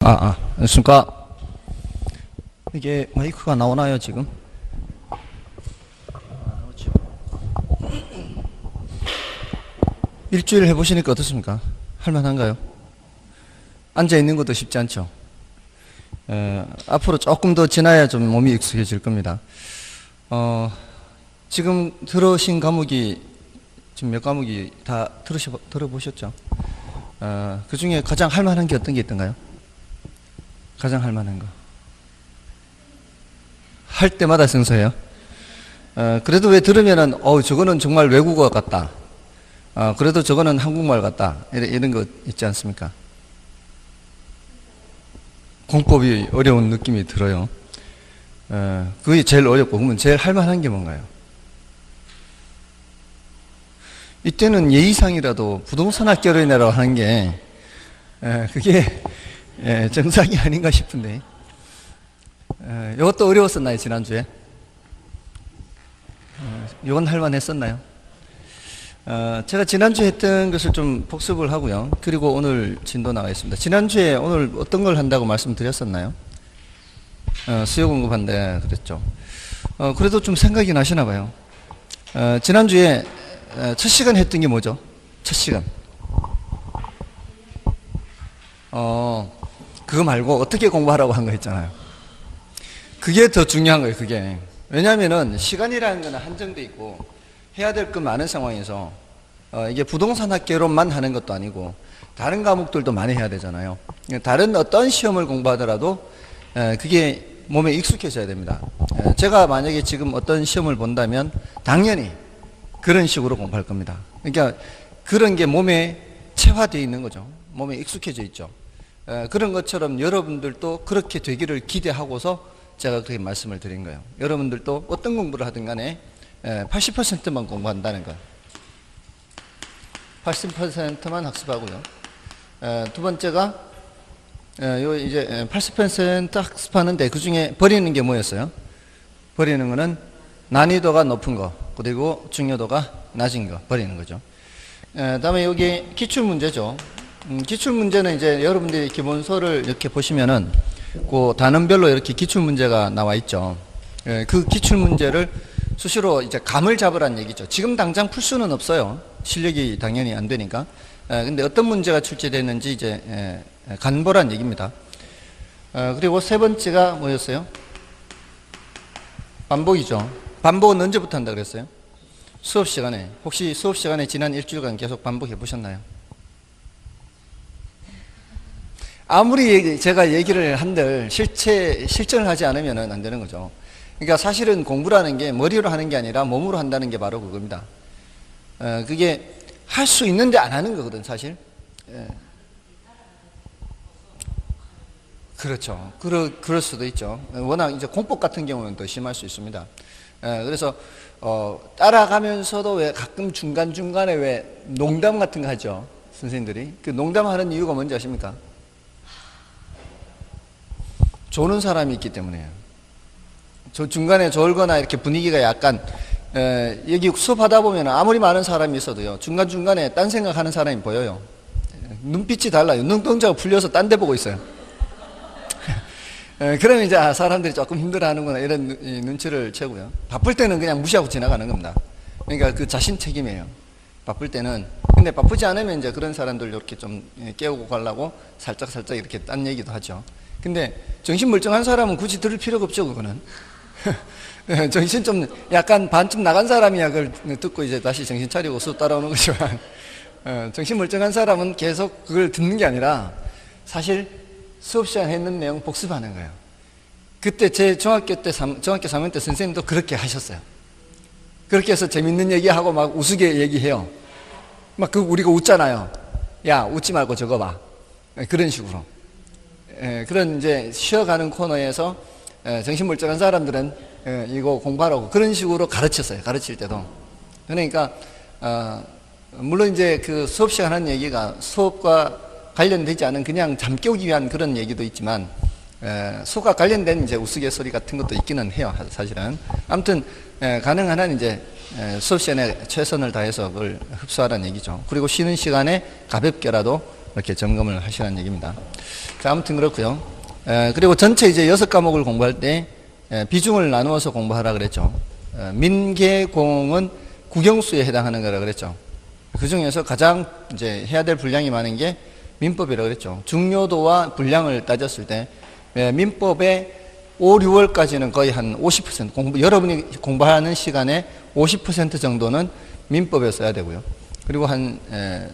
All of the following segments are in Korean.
안녕하십니까. 이게 마이크가 나오나요, 지금? 일주일 해보시니까 어떻습니까? 할만한가요? 앉아있는 것도 쉽지 않죠. 앞으로 조금 더 지나야 좀 몸이 익숙해질 겁니다. 지금 들으신 과목이, 지금 몇 과목이 다 들어보셨죠? 그 중에 가장 할만한 게 어떤 게 있던가요? 가장 할만한 거. 할 때마다 생소해요. 그래도 왜 들으면은, 저거는 정말 외국어 같다. 그래도 저거는 한국말 같다. 이런 거 있지 않습니까? 공법이 어려운 느낌이 들어요. 그게 제일 어렵고, 그러면 제일 할만한 게 뭔가요? 이때는 예의상이라도 부동산학개론이라고 하는 게, 그게, 정상이 아닌가 싶은데. 이것도 어려웠었나요, 지난주에? 이건 할만했었나요? 제가 지난주에 했던 것을 좀 복습을 하고요. 그리고 오늘 진도 나와 있습니다. 지난주에 오늘 어떤 걸 한다고 말씀드렸었나요? 수요 공급한다 그랬죠. 그래도 좀 생각이 나시나 봐요. 지난주에 첫 시간 했던 게 뭐죠? 첫 시간. 그거 말고 어떻게 공부하라고 한 거 있잖아요. 그게 더 중요한 거예요, 그게. 왜냐면은 시간이라는 거는 한정돼 있고 해야 될 건 많은 상황에서 이게 부동산 학개론만 하는 것도 아니고 다른 과목들도 많이 해야 되잖아요. 다른 어떤 시험을 공부하더라도 그게 몸에 익숙해져야 됩니다. 제가 만약에 지금 어떤 시험을 본다면 당연히 그런 식으로 공부할 겁니다. 그러니까 그런 게 몸에 체화되어 있는 거죠. 몸에 익숙해져 있죠. 그런 것처럼 여러분들도 그렇게 되기를 기대하고서 제가 그렇게 말씀을 드린 거예요. 여러분들도 어떤 공부를 하든 간에 80%만 공부한다는 거. 80%만 학습하고요. 두 번째가 이제 80% 학습하는데 그 중에 버리는 게 뭐였어요? 버리는 거는 난이도가 높은 거, 그리고 중요도가 낮은 거 버리는 거죠. 다음에 여기 기출 문제죠. 기출 문제는 이제 여러분들이 기본서를 이렇게 보시면은 그 단원별로 이렇게 기출 문제가 나와 있죠. 그 기출 문제를 수시로 이제 감을 잡으라는 얘기죠. 지금 당장 풀 수는 없어요. 실력이 당연히 안 되니까. 근데 어떤 문제가 출제됐는지 이제 간보란 얘기입니다. 그리고 세 번째가 뭐였어요? 반복이죠. 반복은 언제부터 한다 그랬어요? 수업 시간에. 혹시 수업 시간에 지난 일주일간 계속 반복해 보셨나요? 아무리 제가 얘기를 한들 실천을 하지 않으면 안 되는 거죠. 그러니까 사실은 공부라는 게 머리로 하는 게 아니라 몸으로 한다는 게 바로 그겁니다. 그게 할 수 있는데 안 하는 거거든, 사실. 그렇죠. 그럴 수도 있죠. 워낙 이제 공법 같은 경우는 더 심할 수 있습니다. 그래서, 따라가면서도 왜 가끔 중간중간에 왜 농담 같은 거 하죠. 선생님들이. 그 농담하는 이유가 뭔지 아십니까? 조는 사람이 있기 때문에요. 저 중간에 졸거나 이렇게 분위기가 약간 여기 수업하다 보면 아무리 많은 사람이 있어도요, 중간중간에 딴 생각하는 사람이 보여요. 눈빛이 달라요. 눈동자가 풀려서 딴 데 보고 있어요. 그러면 이제 사람들이 조금 힘들어하는구나 이런 눈치를 채고요. 바쁠 때는 그냥 무시하고 지나가는 겁니다. 그러니까 그 자신 책임이에요. 바쁠 때는. 근데 바쁘지 않으면 이제 그런 사람들 이렇게 좀 깨우고 가려고 살짝 이렇게 딴 얘기도 하죠. 근데 정신 멀쩡한 사람은 굳이 들을 필요가 없죠, 그거는. 정신 좀 약간 반쯤 나간 사람이야 그걸 듣고 이제 다시 정신 차리고 수업 따라오는 거지만, 정신 멀쩡한 사람은 계속 그걸 듣는 게 아니라 사실 수업 시간 했는 내용 복습하는 거예요. 그때 제 중학교 3학년 때 선생님도 그렇게 하셨어요. 그렇게 해서 재밌는 얘기하고 막 우스개 얘기해요. 막 우리가 웃잖아요. 야, 웃지 말고 저거 봐. 그런 식으로. 그런 이제 쉬어가는 코너에서 정신 멀쩡한 사람들은 이거 공부하라고 그런 식으로 가르쳤어요. 가르칠 때도. 그러니까 물론 이제 그 수업 시간 하는 얘기가 수업과 관련되지 않은 그냥 잠 깨우기 위한 그런 얘기도 있지만 수업과 관련된 이제 우스갯소리 같은 것도 있기는 해요. 사실은. 아무튼 가능한 한 이제 수업 시간에 최선을 다해서 그걸 흡수하라는 얘기죠. 그리고 쉬는 시간에 가볍게라도 이렇게 점검을 하시라는 얘기입니다. 자, 아무튼 그렇고요. 그리고 전체 이제 6과목을 공부할 때 비중을 나누어서 공부하라 그랬죠. 민계공은 국영수에 해당하는 거라 그랬죠. 그 중에서 가장 이제 해야 될 분량이 많은 게 민법이라고 그랬죠. 중요도와 분량을 따졌을 때 민법의 5, 6월까지는 거의 한 50% 여러분이 공부하는 시간에 50% 정도는 민법에 써야 되고요. 그리고 한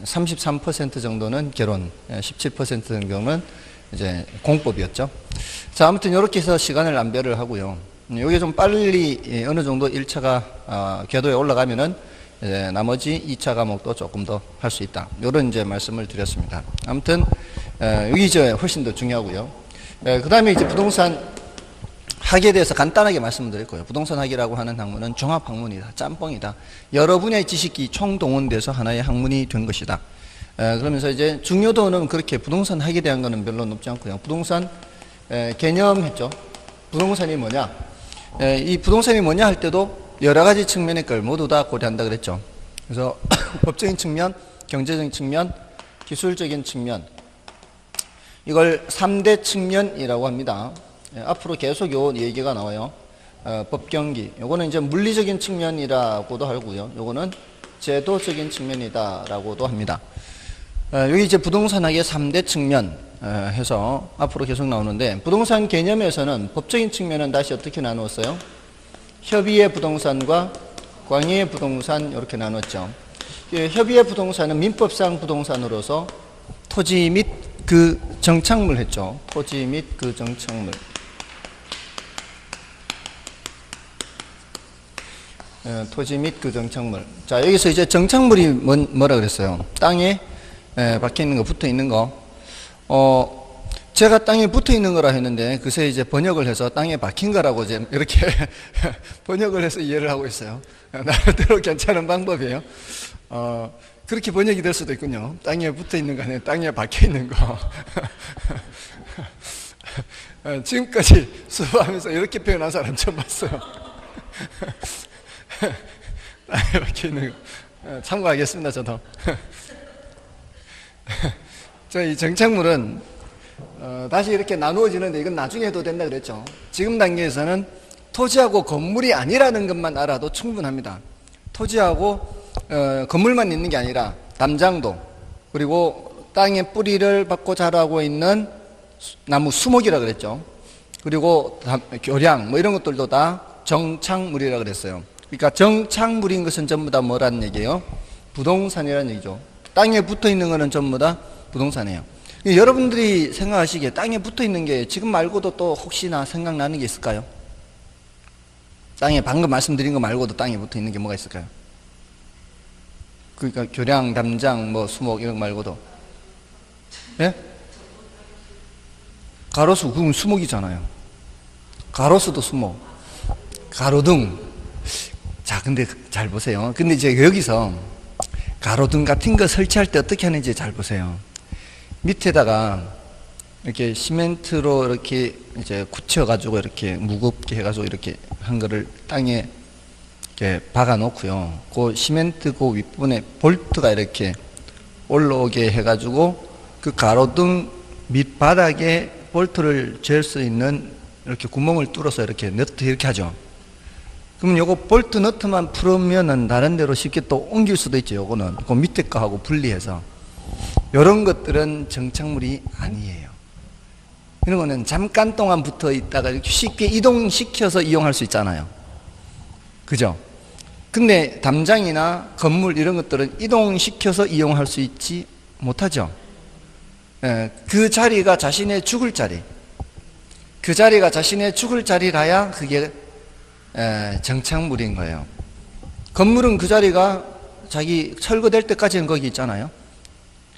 33% 정도는 결혼, 17% 정도는 이제 공법이었죠. 자, 아무튼 이렇게 해서 시간을 안배를 하고요. 이게 좀 빨리 어느 정도 1차가 궤도에 올라가면은 이제 나머지 2차 과목도 조금 더 할 수 있다. 이런 이제 말씀을 드렸습니다. 아무튼 여기 이제 훨씬 더 중요하고요. 그 다음에 이제 부동산 학에 대해서 간단하게 말씀드렸고요. 부동산 학이라고 하는 학문은 종합 학문이다. 짬뽕이다. 여러 분야의 지식이 총동원돼서 하나의 학문이 된 것이다. 그러면서 이제 중요도는 그렇게 부동산 학에 대한 거는 별로 높지 않고요. 부동산 개념 했죠. 부동산이 뭐냐? 이 부동산이 뭐냐 할 때도 여러 가지 측면의 걸 모두 다 고려한다 그랬죠. 그래서 법적인 측면, 경제적인 측면, 기술적인 측면, 이걸 3대 측면이라고 합니다. 앞으로 계속 요 얘기가 나와요. 법경기. 요거는 이제 물리적인 측면이라고도 하고요. 요거는 제도적인 측면이다라고도 합니다. 여기 이제 부동산학의 3대 측면 해서 앞으로 계속 나오는데, 부동산 개념에서는 법적인 측면은 다시 어떻게 나누었어요? 협의의 부동산과 광의의 부동산 이렇게 나눴죠. 협의의 부동산은 민법상 부동산으로서 토지 및 그 정착물 했죠. 토지 및 그 정착물. 토지 및 그 정착물. 자, 여기서 이제 정착물이 뭐라 그랬어요? 땅에 박혀 있는 거, 붙어 있는 거. 제가 땅에 붙어 있는 거라 했는데, 그새 이제 번역을 해서 땅에 박힌 거라고 이제 이렇게 번역을 해서 이해를 하고 있어요. 나름대로 괜찮은 방법이에요. 그렇게 번역이 될 수도 있군요. 땅에 붙어 있는 거 아니에요. 땅에 박혀 있는 거. 지금까지 수업하면서 이렇게 표현한 사람 처음 봤어요. 땅에 박혀 있는 거. 참고하겠습니다, 저도. 이 정착물은 다시 이렇게 나누어지는데, 이건 나중에 해도 된다 그랬죠. 지금 단계에서는 토지하고 건물이 아니라는 것만 알아도 충분합니다. 토지하고 건물만 있는 게 아니라 담장도, 그리고 땅에 뿌리를 받고 자라고 있는 나무 수목이라 그랬죠. 그리고 교량 뭐 이런 것들도 다 정착물이라 그랬어요. 그러니까 정착물인 것은 전부 다 뭐라는 얘기예요? 부동산이라는 얘기죠. 땅에 붙어 있는 거는 전부 다 부동산이에요. 여러분들이 생각하시기에 땅에 붙어 있는 게 지금 말고도 또 혹시나 생각나는 게 있을까요? 땅에 방금 말씀드린 거 말고도 땅에 붙어 있는 게 뭐가 있을까요? 그러니까 교량, 담장, 뭐 수목 이런 거 말고도. 예? 가로수, 그건 수목이잖아요. 가로수도 수목. 가로등. 자, 근데 잘 보세요. 근데 이제 여기서 가로등 같은 거 설치할 때 어떻게 하는지 잘 보세요. 밑에다가 이렇게 시멘트로 이렇게 이제 굳혀가지고 이렇게 무겁게 해가지고 이렇게 한 거를 땅에 이렇게 박아 놓고요. 그 시멘트 그 윗부분에 볼트가 이렇게 올라오게 해가지고 그 가로등 밑바닥에 볼트를 잴 수 있는 이렇게 구멍을 뚫어서 이렇게 너트 이렇게 하죠. 그러면 요거 볼트 너트만 풀으면은 다른 데로 쉽게 또 옮길 수도 있죠. 요거는 그 밑에 거하고 분리해서. 이런 것들은 정착물이 아니에요. 이런 거는 잠깐 동안 붙어 있다가 이렇게 쉽게 이동시켜서 이용할 수 있잖아요. 그죠? 근데 담장이나 건물 이런 것들은 이동시켜서 이용할 수 있지 못하죠. 그 자리가 자신의 죽을 자리. 그 자리가 자신의 죽을 자리라야 그게 정착물인 거예요. 건물은 그 자리가 자기 철거될 때까지는 거기 있잖아요.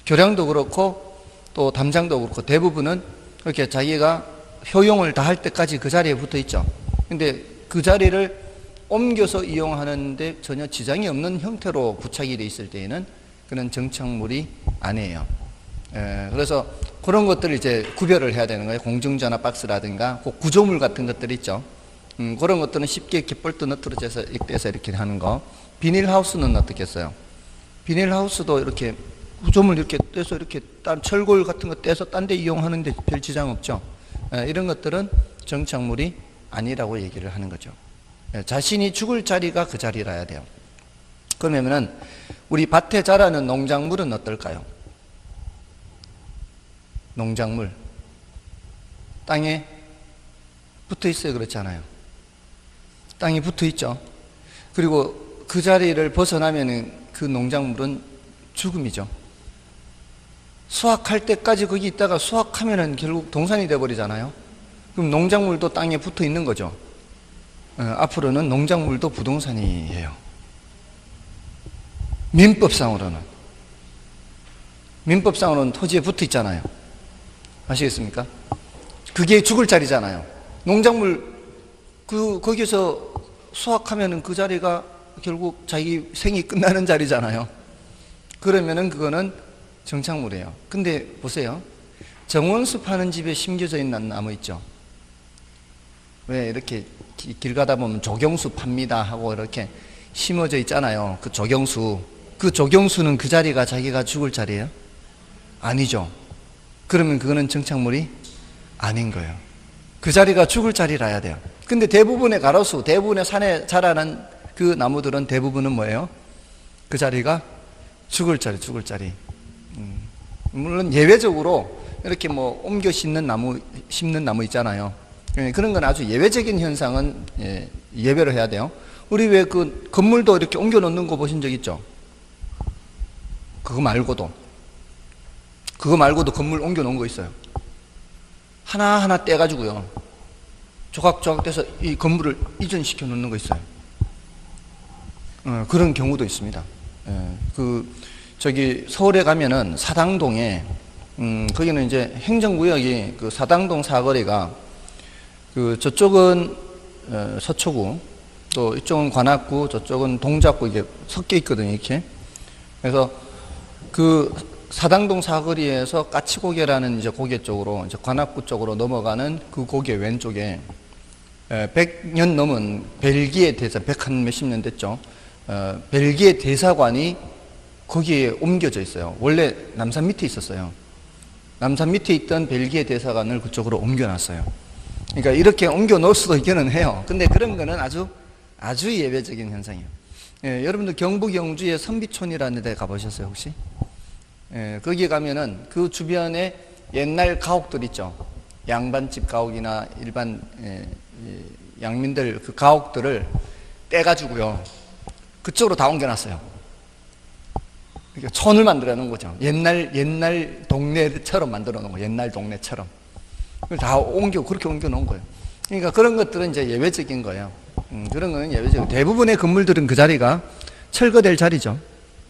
교량도 그렇고 또 담장도 그렇고 대부분은 이렇게 자기가 효용을 다할 때까지 그 자리에 붙어 있죠. 근데 그 자리를 옮겨서 이용하는데 전혀 지장이 없는 형태로 부착이 되어 있을 때에는 그는 정착물이 아니에요. 그래서 그런 것들을 이제 구별을 해야 되는 거예요. 공중전화 박스라든가 그 구조물 같은 것들 있죠. 그런 것들은 쉽게 이렇게 볼트 너트로 떼서 이렇게 하는 거. 비닐하우스는 어떻게 했어요? 비닐하우스도 이렇게 구조물 이렇게 떼서 이렇게 철골 같은 거 떼서 딴 데 이용하는데 별 지장 없죠. 이런 것들은 정착물이 아니라고 얘기를 하는 거죠. 자신이 죽을 자리가 그 자리라야 돼요. 그러면은 우리 밭에 자라는 농작물은 어떨까요? 농작물 땅에 붙어 있어요, 그렇지 않아요? 땅에 붙어 있죠. 그리고 그 자리를 벗어나면은 그 농작물은 죽음이죠. 수확할 때까지 거기 있다가 수확하면은 결국 동산이 되어버리잖아요. 그럼 농작물도 땅에 붙어 있는 거죠. 앞으로는 농작물도 부동산이에요. 민법상으로는 토지에 붙어 있잖아요. 아시겠습니까? 그게 죽을 자리잖아요. 농작물 거기서 수확하면은 그 자리가 결국 자기 생이 끝나는 자리잖아요. 그러면은 그거는 정착물이에요. 근데 보세요. 정원수 파는 집에 심겨져 있는 나무 있죠. 왜 이렇게 길 가다 보면 조경수 팝니다 하고 이렇게 심어져 있잖아요. 그 조경수는 그 자리가 자기가 죽을 자리예요? 아니죠. 그러면 그거는 정착물이 아닌 거예요. 그 자리가 죽을 자리라야 돼요. 근데 대부분의 가로수, 대부분의 산에 자라는 그 나무들은 대부분은 뭐예요? 그 자리가 죽을 자리. 물론 예외적으로 이렇게 뭐 옮겨 심는 나무 있잖아요. 그런 건 아주 예외적인 현상은 예외로 해야 돼요. 우리 왜 그 건물도 이렇게 옮겨 놓는 거 보신 적 있죠? 그거 말고도 건물 옮겨 놓은 거 있어요. 하나하나 떼가지고요. 조각조각 떼서 이 건물을 이전시켜 놓는 거 있어요. 그런 경우도 있습니다. 저기 서울에 가면은 사당동에, 거기는 이제 행정구역이 그 사당동 사거리가 저쪽은 서초구, 또 이쪽은 관악구, 저쪽은 동작구 이게 섞여 있거든요, 이렇게. 그래서 그 사당동 사거리에서 까치고개라는 이제 고개 쪽으로, 이제 관악구 쪽으로 넘어가는 그 고개 왼쪽에 100년 넘은 벨기에 대사, 100한 몇십 년 됐죠. 벨기에 대사관이 거기에 옮겨져 있어요. 원래 남산 밑에 있었어요. 남산 밑에 있던 벨기에 대사관을 그쪽으로 옮겨놨어요. 그러니까 이렇게 옮겨 놓을 수도 있기는 해요. 근데 그런 거는 아주 예외적인 현상이에요. 여러분들 경북 영주의 선비촌이라는 데 가보셨어요, 혹시? 거기 가면은 그 주변에 옛날 가옥들 있죠. 양반집 가옥이나 일반 양민들 그 가옥들을 떼가지고요. 그쪽으로 다 옮겨놨어요. 그러니까 촌을 만들어 놓은 거죠. 옛날 동네처럼 만들어 놓은 거예요. 옛날 동네처럼. 다 그렇게 옮겨 놓은 거예요. 그러니까 그런 것들은 이제 예외적인 거예요. 그런 거는 예외적이고, 대부분의 건물들은 그 자리가 철거될 자리죠.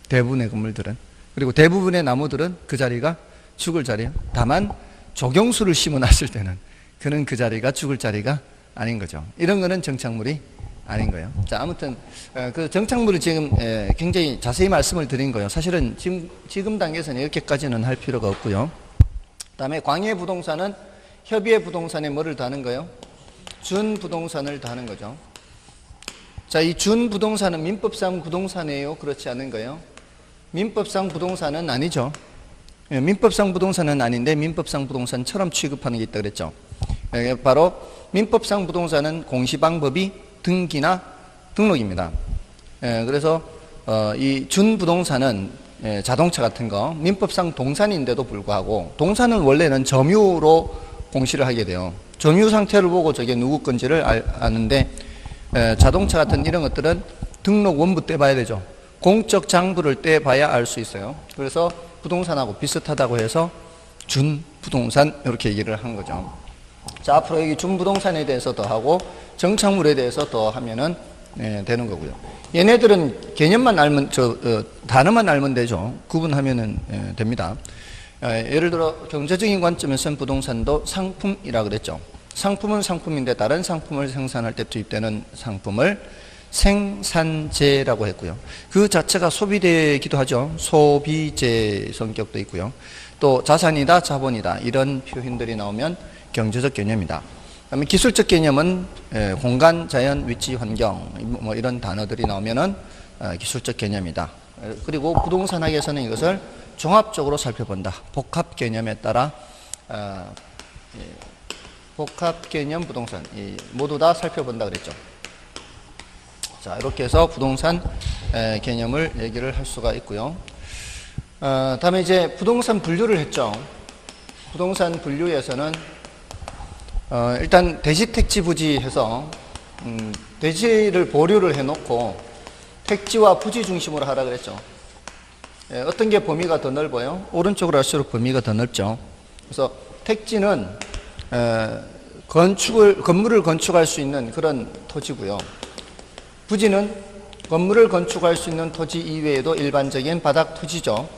대부분의 건물들은. 그리고 대부분의 나무들은 그 자리가 죽을 자리예요. 다만 조경수를 심어 놨을 때는 그는 그 자리가 죽을 자리가 아닌 거죠. 이런 거는 정착물이 아닌 거예요. 자, 아무튼 그 정착물을 지금 굉장히 자세히 말씀을 드린 거예요. 사실은 지금 단계에서는 이렇게까지는 할 필요가 없고요. 그다음에 광해 부동산은 협의의 부동산에 뭐를 더하는 거예요? 준부동산을 더하는 거죠. 자, 이 준부동산은 민법상 부동산이에요? 그렇지 않은 거예요? 민법상 부동산은 아니죠. 민법상 부동산은 아닌데 민법상 부동산처럼 취급하는 게 있다 그랬죠. 바로 민법상 부동산은 공시방법이 등기나 등록입니다. 그래서 이 준부동산은 자동차 같은 거 민법상 동산인데도 불구하고, 동산은 원래는 점유로 공시를 하게 돼요. 점유 상태를 보고 저게 누구 건지를 아는데, 자동차 같은 이런 것들은 등록 원부 떼봐야 되죠. 공적 장부를 떼봐야 알 수 있어요. 그래서 부동산하고 비슷하다고 해서 준부동산 이렇게 얘기를 한 거죠. 자, 앞으로 여기 준부동산에 대해서 더 하고 정착물에 대해서 더 하면은 되는 거고요. 얘네들은 개념만 알면, 단어만 알면 되죠. 구분하면은 됩니다. 예를 들어 경제적인 관점에서는 부동산도 상품이라 그랬죠. 상품은 상품인데 다른 상품을 생산할 때 투입되는 상품을 생산재라고 했고요. 그 자체가 소비되기도 하죠. 소비재 성격도 있고요. 또 자산이다, 자본이다 이런 표현들이 나오면 경제적 개념이다. 그다음에 기술적 개념은 공간, 자연, 위치, 환경 뭐 이런 단어들이 나오면은 기술적 개념이다. 그리고 부동산학에서는 이것을 종합적으로 살펴본다. 복합 개념에 따라 복합 개념 부동산 모두 다 살펴본다 그랬죠. 자, 이렇게 해서 부동산 개념을 얘기를 할 수가 있고요. 다음에 이제 부동산 분류를 했죠. 부동산 분류에서는 일단 대지, 택지, 부지 해서 대지를 보류를 해놓고 택지와 부지 중심으로 하라 그랬죠. 어떤 게 범위가 더 넓어요? 오른쪽으로 할수록 범위가 더 넓죠. 그래서 택지는 건물을 건축할 수 있는 그런 토지고요. 부지는 건물을 건축할 수 있는 토지 이외에도 일반적인 바닥 토지죠.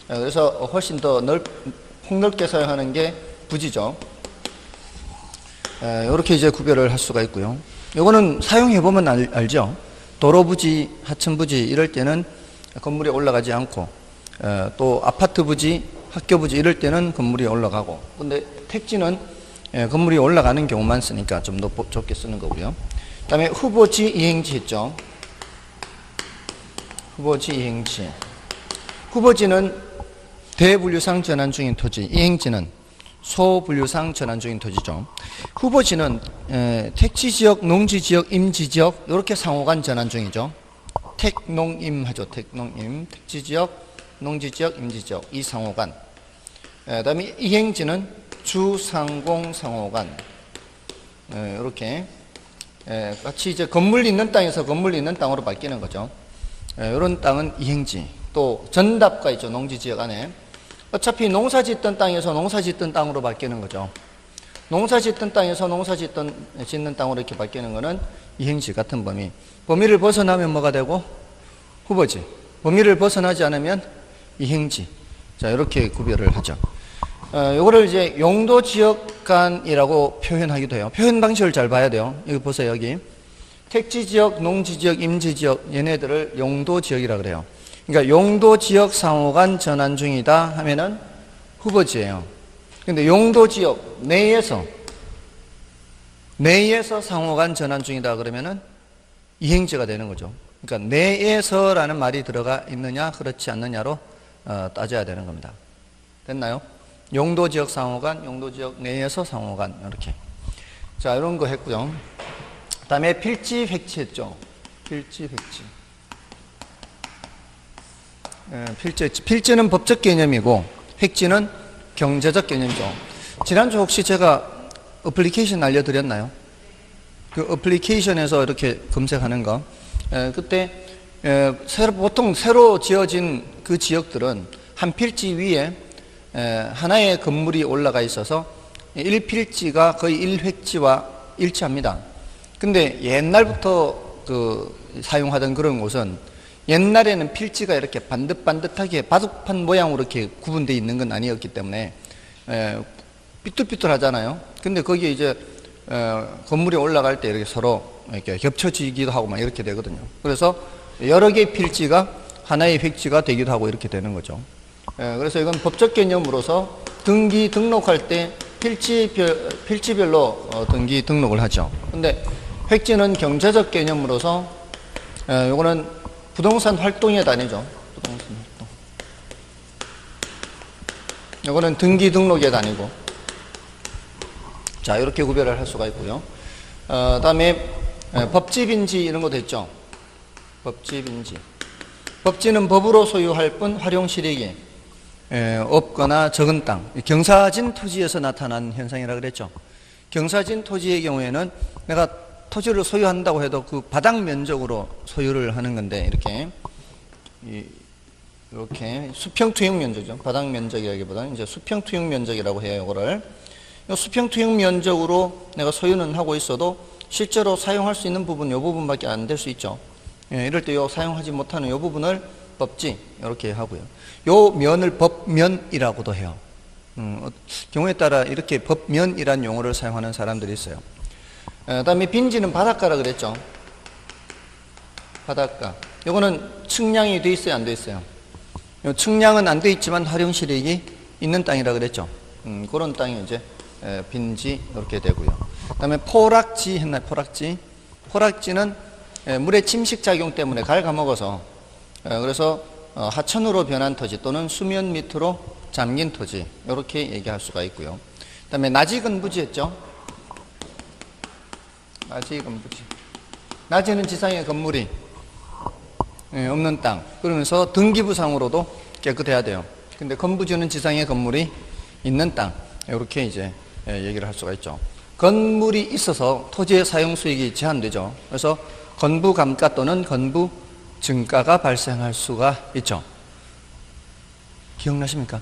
그래서 훨씬 더 폭넓게 사용하는 게 부지죠. 이렇게 이제 구별을 할 수가 있고요. 요거는 사용해보면 알죠. 도로 부지, 하천 부지 이럴 때는 건물이 올라가지 않고 또 아파트 부지, 학교 부지 이럴 때는 건물이 올라가고, 근데 택지는 건물이 올라가는 경우만 쓰니까 좀 더 좁게 쓰는 거고요. 그 다음에 후보지, 이행지 했죠. 후보지, 이행지. 후보지는 대분류상 전환 중인 토지, 이행지는 소분류상 전환 중인 토지죠. 후보지는 택지지역, 농지지역, 임지지역 이렇게 상호간 전환 중이죠. 택농임 하죠. 택농임, 택지지역, 농지지역, 임지지역 이 상호간. 그 다음에 이행지는 주상공 상호간. 이렇게 같이 이제 건물 있는 땅에서 건물 있는 땅으로 바뀌는 거죠. 이런 땅은 이행지. 또 전답과 있죠. 농지지역 안에. 어차피 농사 짓던 땅에서 농사 짓던 땅으로 바뀌는 거죠. 농사 짓던 땅에서 농사 짓는 땅으로 이렇게 바뀌는 거는 이행지 같은 범위. 범위를 벗어나면 뭐가 되고? 후보지. 범위를 벗어나지 않으면 이행지. 자, 이렇게 구별을 하죠. 요거를 이제 용도지역간이라고 표현하기도 해요. 표현 방식을 잘 봐야 돼요. 여기 보세요, 여기. 택지지역, 농지지역, 임지지역, 얘네들을 용도지역이라고 그래요. 그러니까 용도지역 상호간 전환 중이다 하면은 후보지예요. 근데 용도지역 내에서 상호간 전환 중이다 그러면은 이행지가 되는 거죠. 그러니까 내에서라는 말이 들어가 있느냐 그렇지 않느냐로 따져야 되는 겁니다. 됐나요? 용도지역 상호간, 용도지역 내에서 상호간 이렇게. 자, 이런 거 했고요. 그다음에 필지, 획지 했죠. 필지, 획지. 필지는 법적 개념이고 획지는 경제적 개념이죠. 지난주 혹시 제가 어플리케이션 알려드렸나요? 그 어플리케이션에서 이렇게 검색하는 거. 그때 보통 새로 지어진 그 지역들은 한 필지 위에 하나의 건물이 올라가 있어서 1필지가 거의 1획지와 일치합니다. 근데 옛날부터 사용하던 그런 곳은 옛날에는 필지가 이렇게 반듯반듯하게 바둑판 모양으로 이렇게 구분되어 있는 건 아니었기 때문에 삐뚤삐뚤하잖아요. 근데 거기에 이제 건물이 올라갈 때 이렇게 서로 이렇게 겹쳐지기도 하고 막 이렇게 되거든요. 그래서 여러 개의 필지가 하나의 획지가 되기도 하고 이렇게 되는 거죠. 그래서 이건 법적 개념으로서 등록할 때 필지별로 등기 등록을 하죠. 근데 획지는 경제적 개념으로서 요거는 부동산 활동에 다니죠. 부동산 활동. 요거는 등기 등록에 다니고. 자, 이렇게 구별을 할 수가 있고요. 다음에 법지빈지 이런 것도 있죠. 법지빈지. 법지는 법으로 소유할 뿐 활용 실익이 없거나 적은 땅. 경사진 토지에서 나타난 현상이라 그랬죠. 경사진 토지의 경우에는 내가 토지를 소유한다고 해도 그 바닥 면적으로 소유를 하는 건데 이렇게 수평 투영 면적이죠. 바닥 면적이라기보다는 이제 수평 투영 면적이라고 해요. 이거를 수평 투영 면적으로 내가 소유는 하고 있어도 실제로 사용할 수 있는 부분 이 부분밖에 안 될 수 있죠. 이럴 때 사용하지 못하는 이 부분을 법지 이렇게 하고요. 요 면을 법면이라고도 해요. 경우에 따라 이렇게 법면이란 용어를 사용하는 사람들이 있어요. 다음에 빈지는 바닷가라 그랬죠. 바닷가. 요거는 측량이 돼 있어요, 안 돼 있어요? 측량은 안 돼 있지만 활용 실익이 있는 땅이라 그랬죠. 그런 땅이 이제 빈지 이렇게 되고요. 그다음에 포락지 했나요? 포락지. 포락지는 물의 침식 작용 때문에 갉아먹어서 그래서 하천으로 변한 토지 또는 수면 밑으로 잠긴 토지 이렇게 얘기할 수가 있고요. 그 다음에 나지근 부지했죠. 나지근 부지. 나지는 지상에 건물이 없는 땅. 그러면서 등기부상으로도 깨끗해야 돼요. 근데 건부지는 지상에 건물이 있는 땅. 이렇게 이제 얘기를 할 수가 있죠. 건물이 있어서 토지의 사용 수익이 제한되죠. 그래서 건부 감가 또는 건부 증가가 발생할 수가 있죠. 기억나십니까?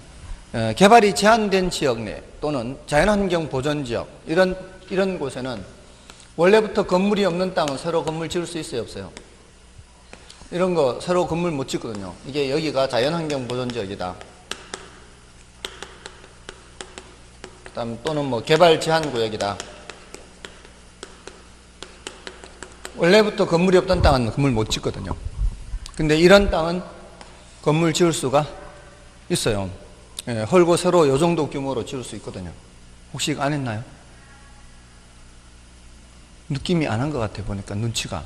개발이 제한된 지역 내 또는 자연환경 보전 지역 이런 곳에는 원래부터 건물이 없는 땅은 새로 건물 지을 수 있어요, 없어요? 이런 거 새로 건물 못 짓거든요. 이게 여기가 자연환경 보전 지역이다. 그다음 또는 뭐 개발 제한 구역이다. 원래부터 건물이 없던 땅은 건물 못 짓거든요. 근데 이런 땅은 건물 지을 수가 있어요. 헐고 새로 요 정도 규모로 지을 수 있거든요. 혹시 안 했나요? 느낌이 안 한 것 같아 보니까 눈치가.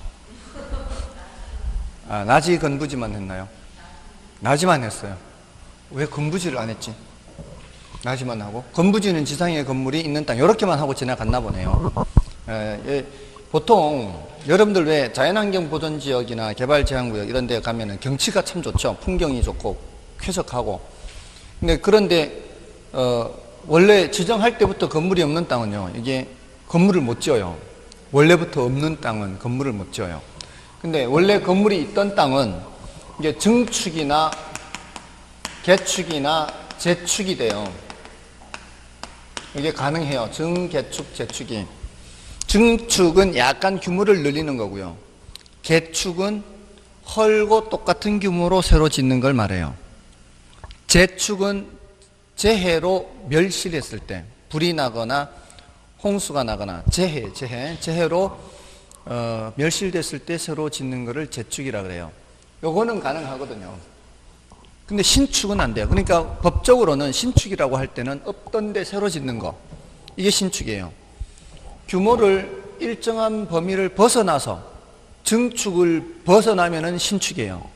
나지 건부지만 했나요? 나지만 했어요. 왜 건부지를 안 했지? 나지만 하고 건부지는 지상에 건물이 있는 땅 이렇게만 하고 지나갔나 보네요. 보통 여러분들 왜 자연환경 보전 지역이나 개발 제한 구역 이런 데 가면은 경치가 참 좋죠. 풍경이 좋고 쾌적하고. 근데 그런데 원래 지정할 때부터 건물이 없는 땅은요. 이게 건물을 못 지어요. 원래부터 없는 땅은 건물을 못 지어요. 근데 원래 건물이 있던 땅은 이게 증축이나 개축이나 재축이 돼요. 이게 가능해요. 증개축, 재축이. 증축은 약간 규모를 늘리는 거고요. 개축은 헐고 똑같은 규모로 새로 짓는 걸 말해요. 재축은 재해로 멸실했을 때, 불이 나거나 홍수가 나거나 재해로 멸실됐을 때 새로 짓는 거를 재축이라 그래요. 요거는 가능하거든요. 근데 신축은 안 돼요. 그러니까 법적으로는 신축이라고 할 때는 없던 데 새로 짓는 거, 이게 신축이에요. 규모를 일정한 범위를 벗어나서 증축을 벗어나면은 신축이에요.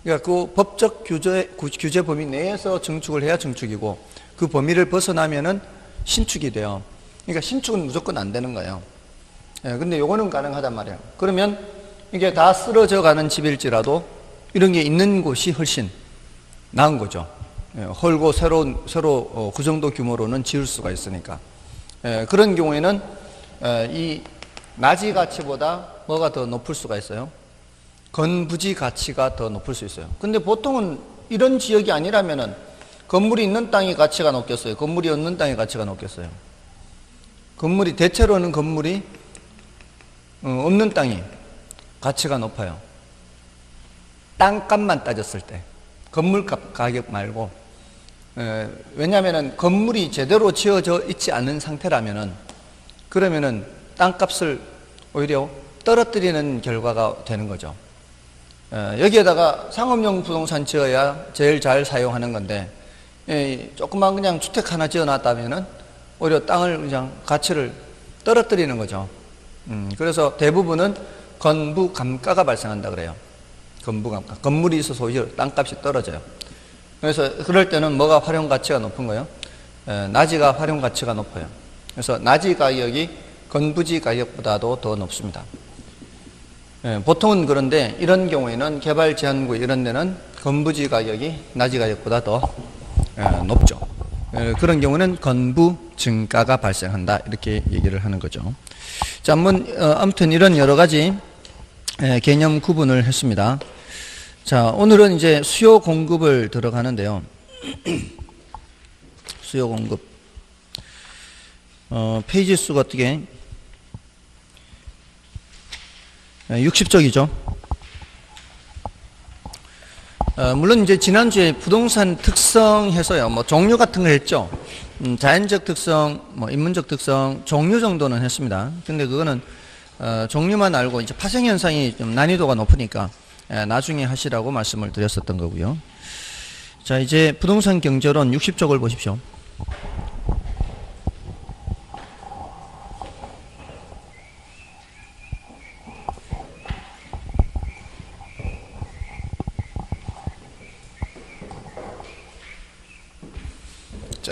그러니까 그 법적 규제 범위 내에서 증축을 해야 증축이고 그 범위를 벗어나면은 신축이 돼요. 그러니까 신축은 무조건 안 되는 거예요. 근데 요거는 가능하단 말이에요. 그러면 이게 다 쓰러져 가는 집일지라도 이런 게 있는 곳이 훨씬 나은 거죠. 헐고 새로 그 정도 규모로는 지을 수가 있으니까. 그런 경우에는 이 나지 가치보다 뭐가 더 높을 수가 있어요? 건부지 가치가 더 높을 수 있어요. 근데 보통은 이런 지역이 아니라면은 건물이 있는 땅이 가치가 높겠어요? 건물이 없는 땅이 가치가 높겠어요? 대체로는 건물이 없는 땅이 가치가 높아요. 땅값만 따졌을 때. 건물값 가격 말고. 왜냐하면은 건물이 제대로 지어져 있지 않은 상태라면은 그러면은 땅값을 오히려 떨어뜨리는 결과가 되는 거죠. 여기에다가 상업용 부동산 지어야 제일 잘 사용하는 건데 조그만 그냥 주택 하나 지어놨다면은 오히려 땅을 그냥 가치를 떨어뜨리는 거죠. 그래서 대부분은 건부 감가가 발생한다 그래요. 건부 감가. 건물이 있어서 오히려 땅값이 떨어져요. 그래서 그럴 때는 뭐가 활용 가치가 높은 거예요? 나지가 활용 가치가 높아요. 그래서 나지 가격이 건부지 가격보다도 더 높습니다. 보통은 그런데 이런 경우에는 개발 제한구 이런 데는 건부지 가격이 나지 가격보다 더 높죠. 그런 경우는 건부 증가가 발생한다 이렇게 얘기를 하는 거죠. 자, 아무튼 이런 여러 가지 개념 구분을 했습니다. 자, 오늘은 이제 수요 공급을 들어가는데요. 수요 공급. 페이지 수가 어떻게 60쪽이죠. 물론 이제 지난주에 부동산 특성 해서요, 뭐 종류 같은 거 했죠. 자연적 특성, 뭐 인문적 특성, 종류 정도는 했습니다. 근데 그거는 종류만 알고 이제 파생 현상이 좀 난이도가 높으니까 나중에 하시라고 말씀을 드렸었던 거고요. 자, 이제 부동산 경제론 60쪽을 보십시오.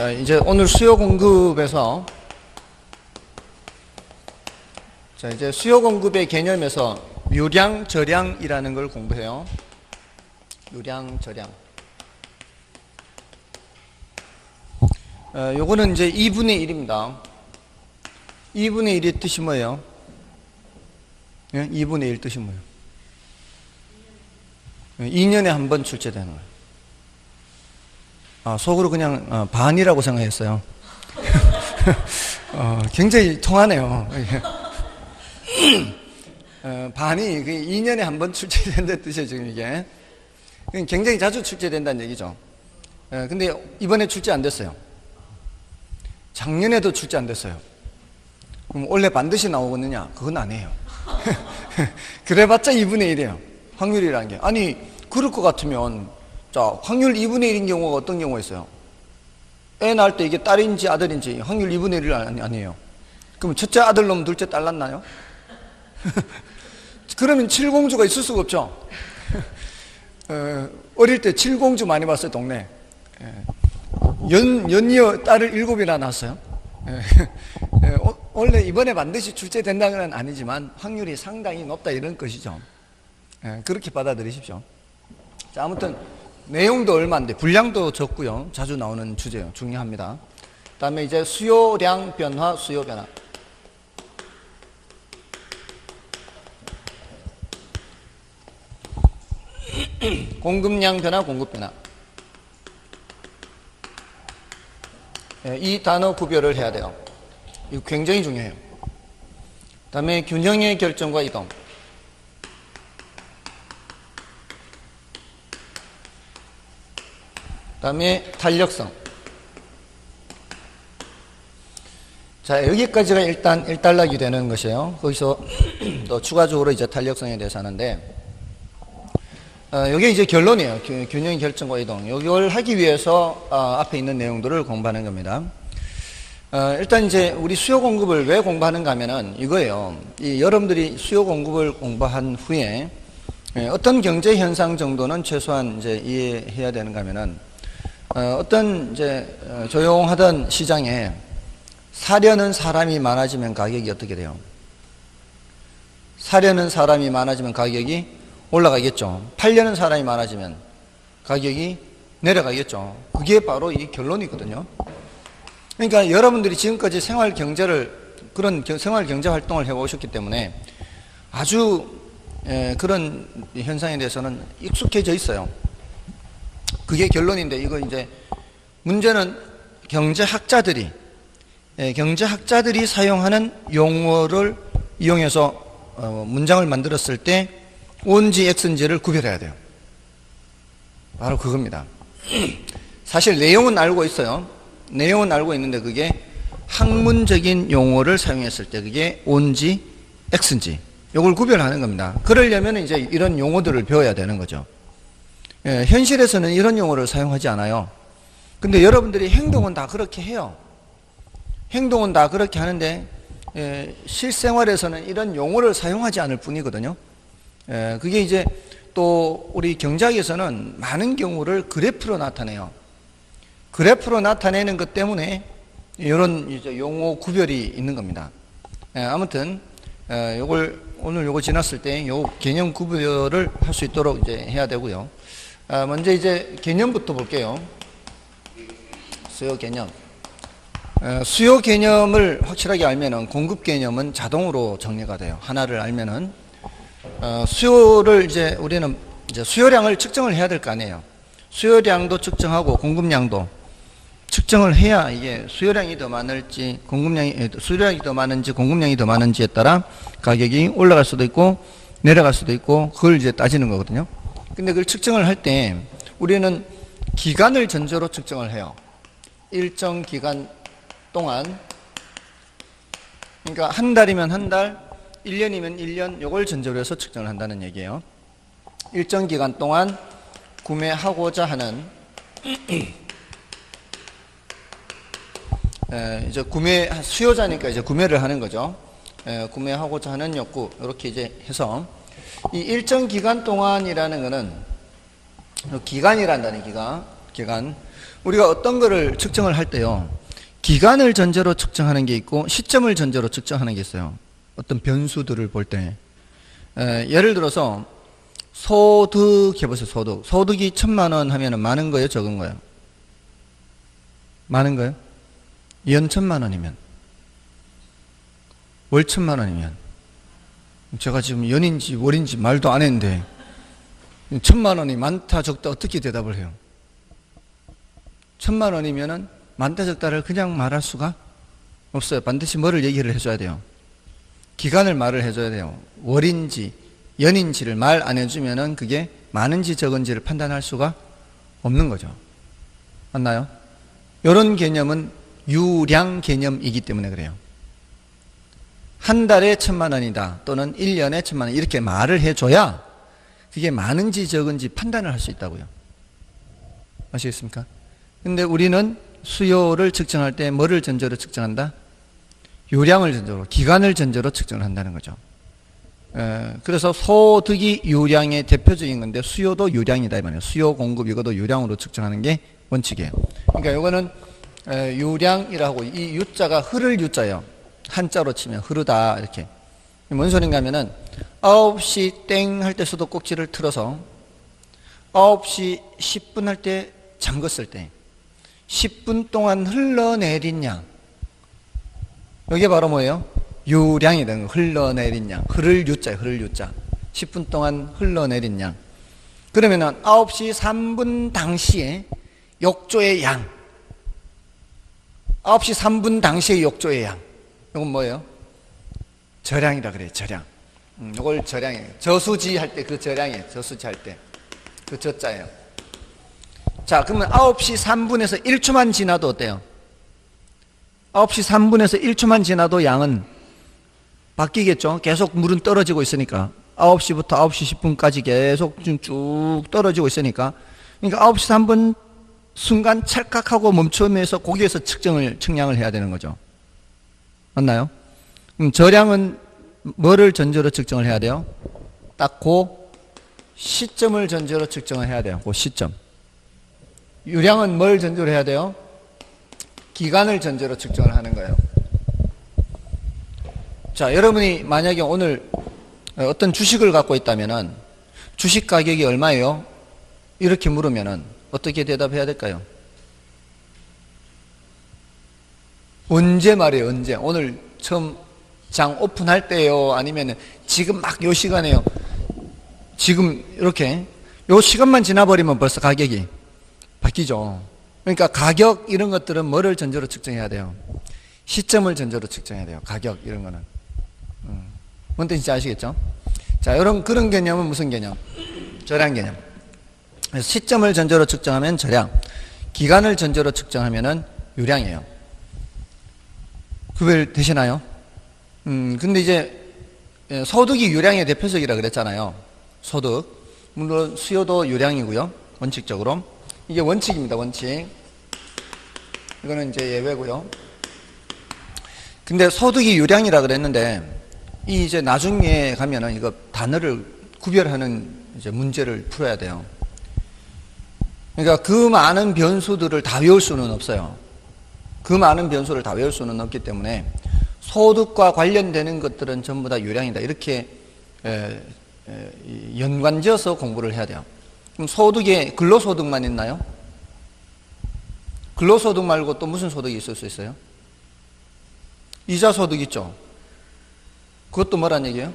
자, 이제 오늘 수요 공급에서 자, 이제 수요 공급의 개념에서 유량, 저량이라는 걸 공부해요. 유량, 저량. 요거는 이제 2분의 1입니다. 2분의 1의 뜻이 뭐예요? 예? 2분의 1 뜻이 뭐예요? 2년에 한 번 출제되는 거예요. 속으로 그냥 반이라고 생각했어요. 굉장히 통하네요. 반이 2년에 한 번 출제된다는 뜻이에요, 지금 이게. 굉장히 자주 출제된다는 얘기죠. 근데 이번에 출제 안 됐어요. 작년에도 출제 안 됐어요. 그럼 원래 반드시 나오겠느냐? 그건 아니에요. 그래봤자 2분의 1이에요. 확률이라는 게. 아니, 그럴 것 같으면, 자, 확률 2분의 1인 경우가 어떤 경우가 있어요? 애 낳을 때 이게 딸인지 아들인지 확률 2분의 1 아니에요. 그럼 첫째 아들 놈 둘째 딸 낳나요? 그러면 칠공주가 있을 수가 없죠. 어릴 때 칠공주 많이 봤어요, 동네. 연이어 딸을 7이나 낳았어요. 원래 이번에 반드시 출제된다는 건 아니지만 확률이 상당히 높다 이런 것이죠. 그렇게 받아들이십시오. 자, 아무튼 내용도 얼마인데 분량도 적고요. 자주 나오는 주제예요. 중요합니다. 다음에 이제 수요량 변화, 수요 변화. 공급량 변화, 공급 변화. 이 단어 구별을 해야 돼요. 이거 굉장히 중요해요. 다음에 균형의 결정과 이동. 다음에 탄력성. 자, 여기까지가 일단 일단락이 되는 것이에요. 거기서 또 추가적으로 이제 탄력성에 대해서 하는데, 이게 이제 결론이에요. 균형 결정과 이동. 이걸 하기 위해서 앞에 있는 내용들을 공부하는 겁니다. 일단 이제 우리 수요 공급을 왜 공부하는가 하면은 이거예요. 여러분들이 수요 공급을 공부한 후에 어떤 경제 현상 정도는 최소한 이제 이해해야 되는가 하면은 어떤 이제 조용하던 시장에 사려는 사람이 많아지면 가격이 어떻게 돼요? 사려는 사람이 많아지면 가격이 올라가겠죠. 팔려는 사람이 많아지면 가격이 내려가겠죠. 그게 바로 이 결론이거든요. 그러니까 여러분들이 지금까지 생활 경제를, 그런 생활 경제 활동을 해오셨기 때문에 아주 그런 현상에 대해서는 익숙해져 있어요. 그게 결론인데, 이거 이제 문제는 경제학자들이 사용하는 용어를 이용해서 문장을 만들었을 때 O인지 X인지를 구별해야 돼요. 바로 그겁니다. 사실 내용은 알고 있어요. 내용은 알고 있는데 그게 학문적인 용어를 사용했을 때 그게 O인지 X인지 이걸 구별하는 겁니다. 그러려면 이제 이런 용어들을 배워야 되는 거죠. 현실에서는 이런 용어를 사용하지 않아요. 근데 여러분들이 행동은 다 그렇게 해요. 행동은 다 그렇게 하는데 실생활에서는 이런 용어를 사용하지 않을 뿐이거든요. 그게 이제 또 우리 경제학에서는 많은 경우를 그래프로 나타내요. 그래프로 나타내는 것 때문에 이런 이제 용어 구별이 있는 겁니다. 아무튼 오늘 요거 지났을 때 요 개념 구별을 할 수 있도록 이제 해야 되고요. 먼저 이제 개념부터 볼게요. 수요 개념. 수요 개념을 확실하게 알면은 공급 개념은 자동으로 정리가 돼요. 하나를 알면은 수요를 이제 우리는 이제 수요량을 측정을 해야 될 거 아니에요. 수요량도 측정하고 공급량도 측정을 해야 이게 수요량이 더 많을지 수요량이 더 많은지 공급량이 더 많은지에 따라 가격이 올라갈 수도 있고 내려갈 수도 있고 그걸 이제 따지는 거거든요. 근데 그걸 측정을 할 때 우리는 기간을 전제로 측정을 해요. 일정 기간 동안, 그러니까 한 달이면 한 달, 1년이면 1년, 요걸 전제로 해서 측정을 한다는 얘기예요. 일정 기간 동안 구매하고자 하는 이제 수요자니까 이제 구매를 하는 거죠. 구매하고자 하는 욕구, 이렇게 이제 해서 이 일정 기간 동안이라는 거는 기간이란다는 기간. 우리가 어떤 거를 측정을 할 때요, 기간을 전제로 측정하는 게 있고 시점을 전제로 측정하는 게 있어요. 어떤 변수들을 볼 때. 예를 들어서 소득 해보세요. 소득이 1,000만 원 하면 많은 거예요, 적은 거예요? 많은 거예요? 연 1,000만 원이면, 월 1,000만 원이면, 제가 지금 연인지 월인지 말도 안 했는데 1,000만 원이 많다 적다 어떻게 대답을 해요? 1,000만 원이면은 많다 적다를 그냥 말할 수가 없어요. 반드시 뭐를 얘기를 해줘야 돼요? 기간을 말을 해줘야 돼요. 월인지 연인지를 말 안 해주면은 그게 많은지 적은지를 판단할 수가 없는 거죠. 맞나요? 이런 개념은 유량 개념이기 때문에 그래요. 한 달에 1,000만 원이다 또는 1년에 1,000만 원 이렇게 말을 해줘야 그게 많은지 적은지 판단을 할 수 있다고요. 아시겠습니까? 근데 우리는 수요를 측정할 때 뭐를 전제로 측정한다? 요량을 전제로, 기간을 전제로 측정을 한다는 거죠. 그래서 소득이 요량의 대표적인 건데 수요도 요량이다 이 말이에요. 수요 공급 이것도 요량으로 측정하는 게 원칙이에요. 그러니까 이거는 요량이라고, 이 유자가 흐를 유자예요. 한자로 치면 흐르다 이렇게. 뭔 소린가 하면은 9시 땡 할 때 수도꼭지를 틀어서 9시 10분 할 때 잠궜을 때 10분 동안 흘러내린 양, 이게 바로 뭐예요? 유량이다. 흘러내린 양. 흐를 유자예요. 흐를 유자. 10분 동안 흘러내린 양. 그러면은 9시 3분 당시에 욕조의 양, 9시 3분 당시에 욕조의 양, 이건 뭐예요? 저량이라 그래요. 저량. 이걸 저량이에요. 저수지 할 때 그 저량이에요. 저수지 할 때 그 저자예요. 자, 그러면 9시 3분에서 1초만 지나도 어때요? 9시 3분에서 1초만 지나도 양은 바뀌겠죠? 계속 물은 떨어지고 있으니까. 9시부터 9시 10분까지 계속 쭉 떨어지고 있으니까. 그러니까 9시 3분 순간 찰칵하고 멈추면서 거기에서 측량을 해야 되는 거죠. 맞나요? 그럼 저량은 뭐를 전제로 측정을 해야 돼요? 딱 그 시점을 전제로 측정을 해야 돼요. 그 시점. 유량은 뭘 전제로 해야 돼요? 기간을 전제로 측정을 하는 거예요. 자, 여러분이 만약에 오늘 어떤 주식을 갖고 있다면은 주식 가격이 얼마예요? 이렇게 물으면은 어떻게 대답해야 될까요? 언제 말이에요? 언제? 오늘 처음 장 오픈할 때요? 아니면 지금 막 요 시간에요? 지금 이렇게 요 시간만 지나버리면 벌써 가격이 바뀌죠. 그러니까 가격 이런 것들은 뭐를 전제로 측정해야 돼요? 시점을 전제로 측정해야 돼요. 가격 이런 거는. 뭔 뜻인지 아시겠죠? 자, 그런 개념은 무슨 개념? 저량 개념. 그래서 시점을 전제로 측정하면 저량, 기간을 전제로 측정하면은 유량이에요. 구별되시나요? 근데 이제 소득이 유량의 대표적이라 그랬잖아요. 소득. 물론 수요도 유량이고요. 원칙적으로. 이게 원칙입니다. 원칙. 이거는 이제 예외고요. 근데 소득이 유량이라 그랬는데 이 이제 나중에 가면은 이거 단어를 구별하는 이제 문제를 풀어야 돼요. 그러니까 그 많은 변수들을 다 외울 수는 없어요. 그 많은 변수를 다 외울 수는 없기 때문에 소득과 관련되는 것들은 전부 다 유량이다. 이렇게 연관지어서 공부를 해야 돼요. 그럼 소득에 근로소득만 있나요? 근로소득 말고 또 무슨 소득이 있을 수 있어요? 이자소득 있죠? 그것도 뭐란 얘기예요?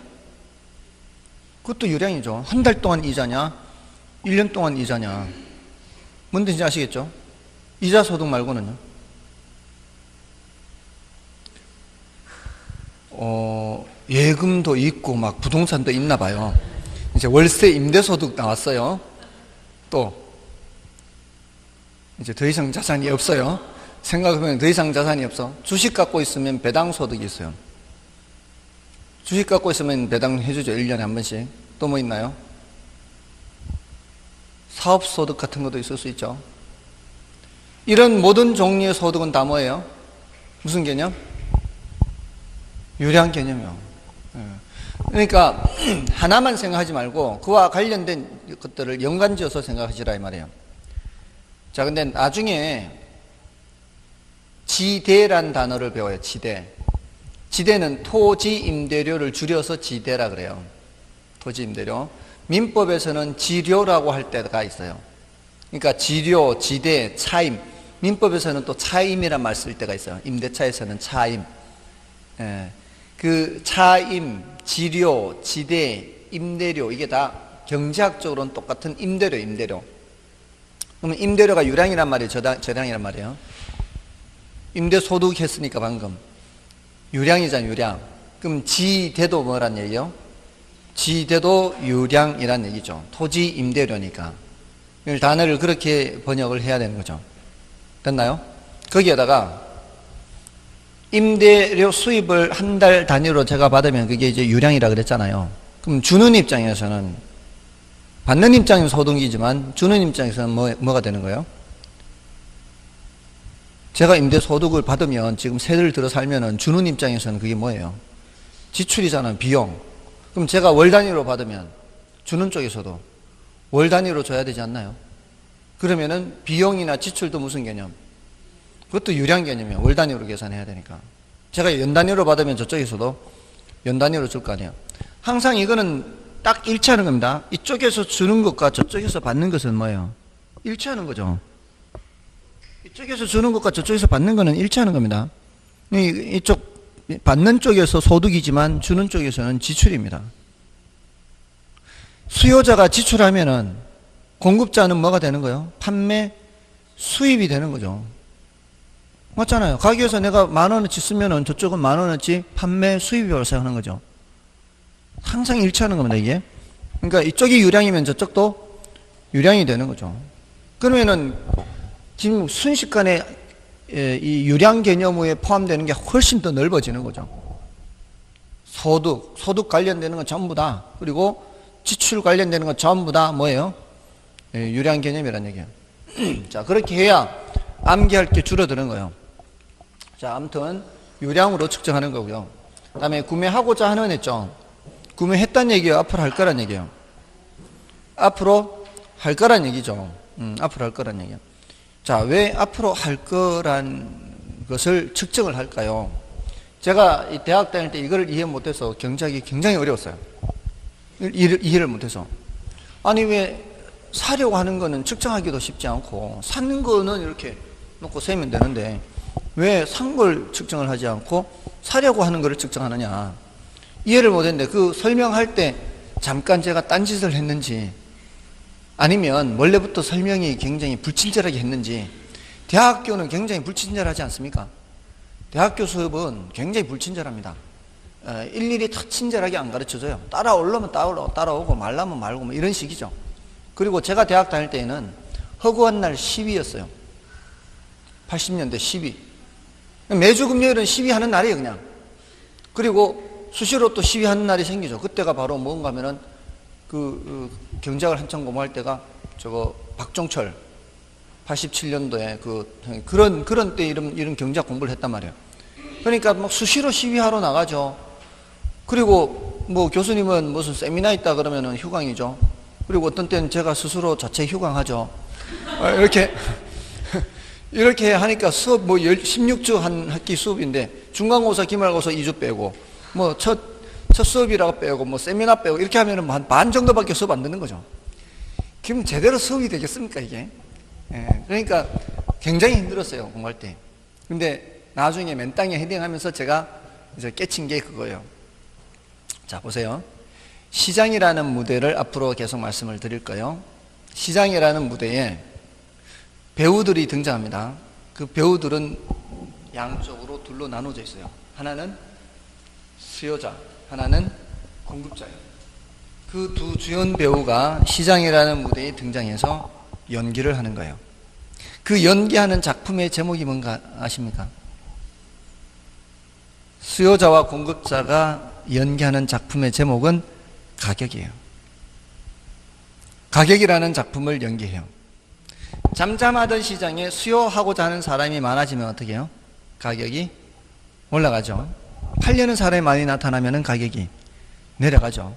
그것도 유량이죠. 한 달 동안 이자냐? 1년 동안 이자냐? 뭔 뜻인지 아시겠죠? 이자소득 말고는요? 예금도 있고 막 부동산도 있나 봐요. 이제 월세 임대소득 나왔어요. 또 이제 더 이상 자산이 없어요. 생각해보면 더 이상 자산이 없어. 주식 갖고 있으면 배당소득이 있어요. 주식 갖고 있으면 배당 해주죠. 1년에 한 번씩. 또 뭐 있나요? 사업소득 같은 것도 있을 수 있죠. 이런 모든 종류의 소득은 다 뭐예요? 무슨 개념? 유량 개념이요. 그러니까 하나만 생각하지 말고 그와 관련된 것들을 연관지어서 생각하시라 이 말이에요. 자, 근데 나중에 지대란 단어를 배워요. 지대. 지대는 토지 임대료를 줄여서 지대라 그래요. 토지 임대료. 민법에서는 지료라고 할 때가 있어요. 그러니까 지료, 지대, 차임. 민법에서는 또 차임이란 말 쓸 때가 있어요. 임대차에서는 차임. 예. 그 차임, 지료, 지대, 임대료 이게 다 경제학적으로는 똑같은 임대료, 임대료. 그러면 임대료가 유량이란 말이에요. 저량이란 말이에요. 임대소득 했으니까 방금. 유량이잖아요, 유량. 그럼 지대도 뭐란 얘기예요? 지대도 유량이란 얘기죠. 토지 임대료니까. 단어를 그렇게 번역을 해야 되는 거죠. 됐나요? 거기에다가 임대료 수입을 한 달 단위로 제가 받으면 그게 이제 유량이라 그랬잖아요. 그럼 주는 입장에서는, 받는 입장은 소득이지만 주는 입장에서는 뭐가 되는 거예요? 제가 임대소득을 받으면 지금 세를 들어 살면은 주는 입장에서는 그게 뭐예요? 지출이잖아요. 비용. 그럼 제가 월 단위로 받으면 주는 쪽에서도 월 단위로 줘야 되지 않나요? 그러면은 비용이나 지출도 무슨 개념? 그것도 유량 개념이에요. 월 단위로 계산해야 되니까. 제가 연 단위로 받으면 저쪽에서도 연 단위로 줄 거 아니에요. 항상 이거는 딱 일치하는 겁니다. 이쪽에서 주는 것과 저쪽에서 받는 것은 뭐예요? 일치하는 거죠. 이쪽에서 주는 것과 저쪽에서 받는 것은 일치하는 겁니다. 이쪽 받는 쪽에서 소득이지만 주는 쪽에서는 지출입니다. 수요자가 지출하면은 공급자는 뭐가 되는 거예요? 판매 수입이 되는 거죠. 맞잖아요. 가게에서 내가 10,000원어치 쓰면은 저쪽은 10,000원어치 판매 수입이 발생하는 거죠. 항상 일치하는 겁니다, 이게. 그러니까 이쪽이 유량이면 저쪽도 유량이 되는 거죠. 그러면은 지금 순식간에 이 유량 개념에 포함되는 게 훨씬 더 넓어지는 거죠. 소득 관련되는 건 전부 다, 그리고 지출 관련되는 건 전부 다 뭐예요? 유량 개념이란 얘기예요. 자, 그렇게 해야 암기할 게 줄어드는 거예요. 자, 아무튼 유량으로 측정하는 거고요. 그 다음에 구매하고자 하는 했죠. 구매했다는 얘기예요? 앞으로 할 거란 얘기예요? 앞으로 할 거란 얘기죠. 앞으로 할 거란 얘기예요. 자, 왜 앞으로 할 거란 것을 측정을 할까요? 제가 이 대학 다닐 때 이걸 이해 못해서 경제학이 굉장히 어려웠어요. 이해를 못해서. 아니, 왜 사려고 하는 거는 측정하기도 쉽지 않고 사는 거는 이렇게 놓고 세면 되는데 왜 산 걸 측정을 하지 않고 사려고 하는 거를 측정하느냐. 이해를 못했는데 그 설명할 때 잠깐 제가 딴짓을 했는지 아니면 원래부터 설명이 굉장히 불친절하게 했는지. 대학교는 굉장히 불친절하지 않습니까? 대학교 수업은 굉장히 불친절합니다. 일일이 다 친절하게 안 가르쳐줘요. 따라오려면 따라오고 말라면 말고 뭐 이런 식이죠. 그리고 제가 대학 다닐 때에는 허구한 날 10위였어요. 80년대 10위. 매주 금요일은 10위 하는 날이에요, 그냥. 그리고 수시로 또 10위 하는 날이 생기죠. 그때가 바로 뭔가 하면은 경제학을 한참 공부할 때가 저거 박종철 87년도에 그런 때 이런 경제학 공부를 했단 말이에요. 그러니까 막 수시로 시위하러 나가죠. 그리고 뭐 교수님은 무슨 세미나 있다 그러면은 휴강이죠. 그리고 어떤 때는 제가 스스로 자체 휴강하죠. 이렇게 하니까 수업 16주 한 학기 수업인데 중간고사, 기말고사 2주 빼고 뭐 첫 수업이라고 빼고 뭐 세미나 빼고 이렇게 하면은 반 정도밖에 수업 안 듣는 거죠. 그럼 제대로 수업이 되겠습니까, 이게? 그러니까 굉장히 힘들었어요, 공부할 때. 근데 나중에 맨땅에 헤딩하면서 제가 이제 깨친 게 그거예요. 자, 보세요. 시장이라는 무대를 앞으로 계속 말씀을 드릴 거예요. 시장이라는 무대에 배우들이 등장합니다. 그 배우들은 양쪽으로 둘로 나눠져 있어요. 하나는 수요자, 하나는 공급자예요. 그 두 주연 배우가 시장이라는 무대에 등장해서 연기를 하는 거예요. 그 연기하는 작품의 제목이 뭔가 아십니까? 수요자와 공급자가 연기하는 작품의 제목은 가격이에요. 가격이라는 작품을 연기해요. 잠잠하던 시장에 수요하고자 하는 사람이 많아지면 어떻게 해요? 가격이 올라가죠. 팔려는 사람이 많이 나타나면 가격이 내려가죠.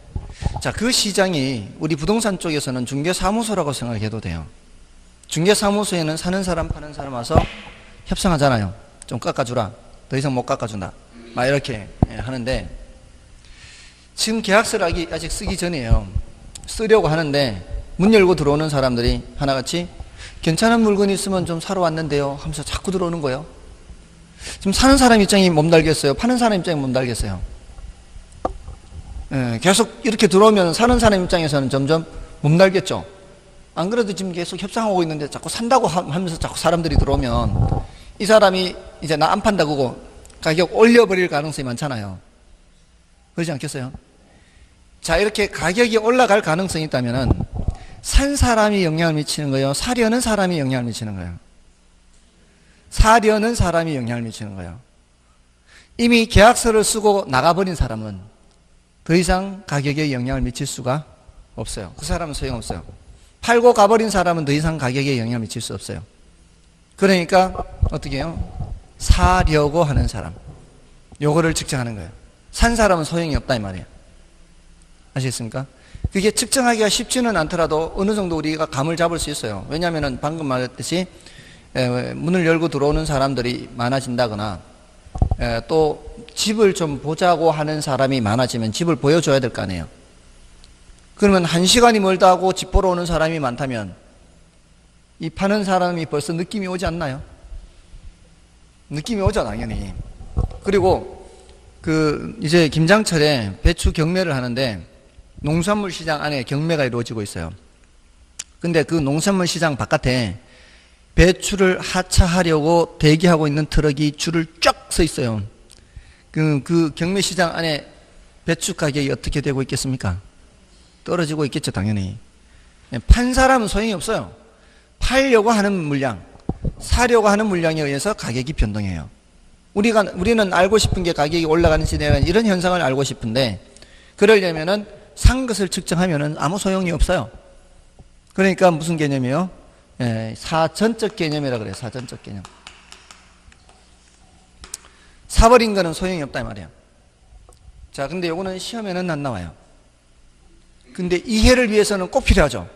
자, 그 시장이 우리 부동산 쪽에서는 중개사무소라고 생각해도 돼요. 중개사무소에는 사는 사람 파는 사람 와서 협상하잖아요. 좀 깎아주라. 더 이상 못 깎아준다. 막 이렇게 하는데 지금 계약서를 아직 쓰기 전이에요. 쓰려고 하는데 문 열고 들어오는 사람들이 하나같이 괜찮은 물건이 있으면 좀 사러 왔는데요 하면서 자꾸 들어오는 거예요. 지금 사는 사람 입장이 몸달겠어요? 파는 사람 입장이 몸달겠어요? 계속 이렇게 들어오면 사는 사람 입장에서는 점점 몸달겠죠. 안 그래도 지금 계속 협상하고 있는데 자꾸 산다고 하면서 자꾸 사람들이 들어오면 이 사람이 이제 나 안 판다 그거 가격 올려버릴 가능성이 많잖아요. 그러지 않겠어요? 자, 이렇게 가격이 올라갈 가능성이 있다면은 산 사람이 영향을 미치는 거예요? 사려는 사람이 영향을 미치는 거예요? 사려는 사람이 영향을 미치는 거예요. 이미 계약서를 쓰고 나가버린 사람은 더 이상 가격에 영향을 미칠 수가 없어요. 그 사람은 소용없어요. 팔고 가버린 사람은 더 이상 가격에 영향을 미칠 수 없어요. 그러니까 어떻게 해요? 사려고 하는 사람, 요거를 측정하는 거예요. 산 사람은 소용이 없다 이 말이에요. 아시겠습니까? 그게 측정하기가 쉽지는 않더라도 어느 정도 우리가 감을 잡을 수 있어요. 왜냐하면 방금 말했듯이 문을 열고 들어오는 사람들이 많아진다거나 또 집을 좀 보자고 하는 사람이 많아지면 집을 보여줘야 될 거 아니에요. 그러면 1시간이 멀다 하고 집 보러 오는 사람이 많다면 이 파는 사람이 벌써 느낌이 오지 않나요? 느낌이 오죠, 당연히. 그리고 이제 김장철에 배추 경매를 하는데 농산물 시장 안에 경매가 이루어지고 있어요. 근데 그 농산물 시장 바깥에 배추를 하차하려고 대기하고 있는 트럭이 줄을 쫙 서 있어요. 그 경매 시장 안에 배추 가격이 어떻게 되고 있겠습니까? 떨어지고 있겠죠, 당연히. 판 사람은 소용이 없어요. 팔려고 하는 물량, 사려고 하는 물량에 의해서 가격이 변동해요. 우리는 알고 싶은 게 가격이 올라가는지 내려가는지 이런 현상을 알고 싶은데 그러려면은 산 것을 측정하면은 아무 소용이 없어요. 그러니까 무슨 개념이에요? 사전적 개념이라 그래요. 사전적 개념. 사버린 거는 소용이 없다 이 말이에요. 자, 근데 요거는 시험에는 안 나와요. 근데 이해를 위해서는 꼭 필요하죠.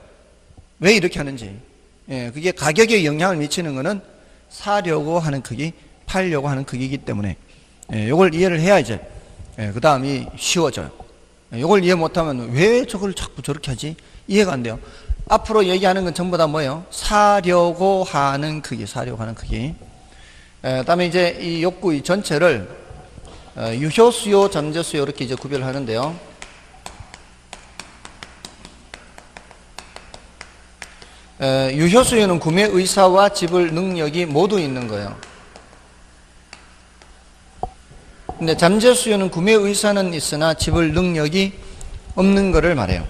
왜 이렇게 하는지. 그게 가격에 영향을 미치는 거는 사려고 하는 크기, 팔려고 하는 크기이기 때문에 요걸 이해를 해야 이제 그 다음이 쉬워져요. 요걸 이해 못하면 왜 저걸 자꾸 저렇게 하지? 이해가 안 돼요. 앞으로 얘기하는 건 전부 다 뭐예요? 사려고 하는 크기, 사려고 하는 크기. 그 다음에 이제 이 욕구 이 전체를 유효 수요, 잠재 수요 이렇게 이제 구별을 하는데요. 유효 수요는 구매 의사와 지불 능력이 모두 있는 거예요. 근데 잠재 수요는 구매 의사는 있으나 지불 능력이 없는 거를 말해요.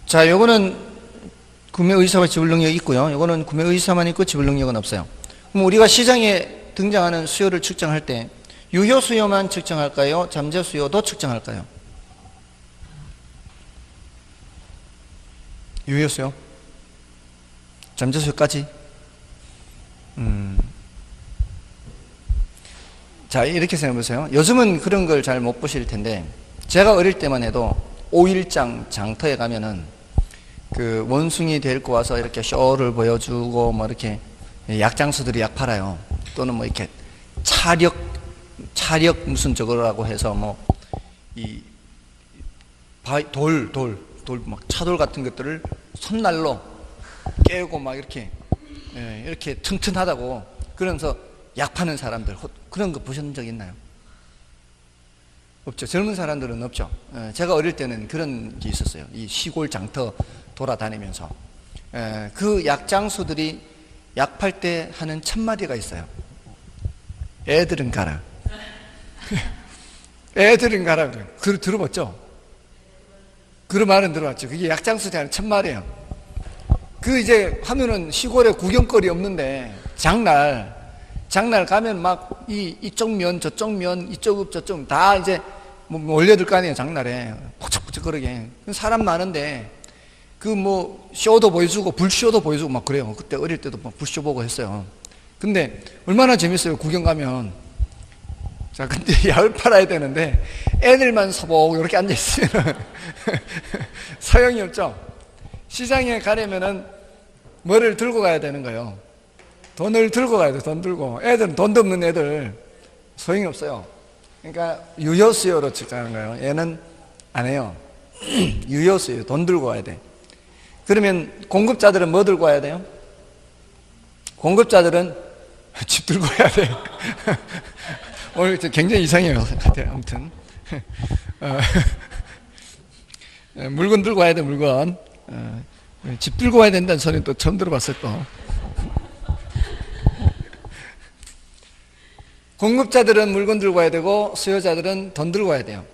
자, 요거는 구매 의사와 지불 능력이 있고요. 요거는 구매 의사만 있고 지불 능력은 없어요. 그럼 우리가 시장에 등장하는 수요를 측정할 때 유효 수요만 측정할까요? 잠재 수요도 측정할까요? 유효 수요? 잠재 수요까지? 자, 이렇게 생각해 보세요. 요즘은 그런 걸 잘 못 보실 텐데 제가 어릴 때만 해도 5일장 장터에 가면은 그 원숭이 데리고 와서 이렇게 쇼를 보여주고 뭐 이렇게 약장수들이 약 팔아요. 또는 뭐 이렇게 차력 무슨 저거라고 해서 뭐 이 돌 막 차돌 같은 것들을 손날로 깨우고 막 이렇게 이렇게 튼튼하다고 그러면서 약 파는 사람들 그런 거 보신 적 있나요? 없죠. 젊은 사람들은 없죠. 제가 어릴 때는 그런 게 있었어요. 이 시골 장터 돌아다니면서 그 약장수들이 약 팔 때 하는 첫마디가 있어요. 애들은 가라. 애들은 가라. 그걸 들어봤죠? 그런 말은 들어봤죠. 그게 약장수들이 하는 첫말이에요. 그 이제 하면은 시골에 구경거리 없는데 장날 가면 막 이쪽 면 저쪽 면 이쪽 저쪽 다 이제 뭐 올려둘 거 아니에요. 장날에 포착포착거리게 사람 많은데 그 뭐 쇼도 보여주고 불쇼도 보여주고 막 그래요. 그때 어릴 때도 막 불쇼 보고 했어요. 근데 얼마나 재밌어요. 구경 가면. 자, 근데 약을 팔아야 되는데 애들만 서보고 이렇게 앉아있으면 소용이 없죠. 시장에 가려면은 뭐를 들고 가야 되는 거예요? 돈을 들고 가야 돼. 돈 들고. 애들은 돈도 없는 애들 소용이 없어요. 그러니까 유효수요로 측정하는 거예요. 얘는 안 해요. 유효수요. 돈 들고 와야 돼. 그러면 공급자들은 뭐 들고 와야 돼요? 공급자들은 집 들고 와야 돼. 오늘 굉장히 이상해요. 아무튼 물건 들고 와야 돼. 물건. 집 들고 와야 된다는 소리는 또 처음 들어봤어요. 또 공급자들은 물건 들고 와야 되고 수요자들은 돈 들고 와야 돼요.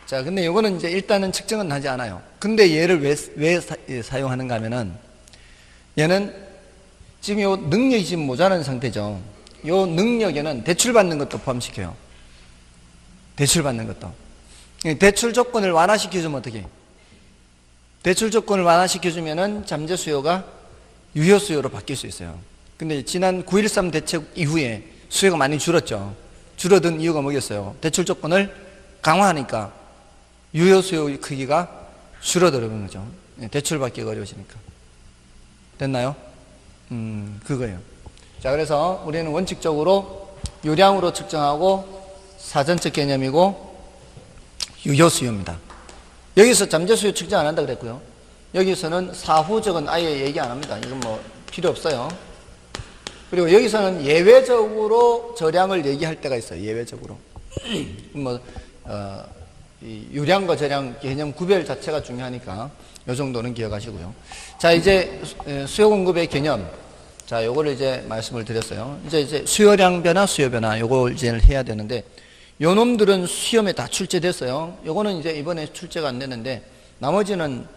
자, 근데 이거는 이제 일단은 측정은 하지 않아요. 근데 얘를 왜 사용하는가 하면은 얘는 지금 요 능력이 지금 모자란 상태죠. 요 능력에는 대출받는 것도 포함시켜요. 대출받는 것도. 대출 조건을 완화시켜주면 어떻게? 대출 조건을 완화시켜주면은 잠재 수요가 유효 수요로 바뀔 수 있어요. 근데 지난 9.13 대책 이후에 수요가 많이 줄었죠. 줄어든 이유가 뭐겠어요? 대출 조건을 강화하니까 유효 수요 크기가 줄어드는 거죠. 대출 받기가 어려워지니까. 됐나요? 그거예요. 자, 그래서 우리는 원칙적으로 유량으로 측정하고 사전적 개념이고 유효 수요입니다. 여기서 잠재 수요 측정 안 한다 그랬고요. 여기서는 사후적은 아예 얘기 안 합니다. 이건 뭐 필요 없어요. 그리고 여기서는 예외적으로 저량을 얘기할 때가 있어요. 예외적으로. 뭐 이 유량과 저량 개념 구별 자체가 중요하니까 이 정도는 기억하시고요. 자, 이제 수요 공급의 개념. 자, 요거를 이제 말씀을 드렸어요. 이제 수요량 변화, 수요 변화 요걸 이제 해야 되는데 요 놈들은 시험에 다 출제됐어요. 요거는 이제 이번에 출제가 안 됐는데 나머지는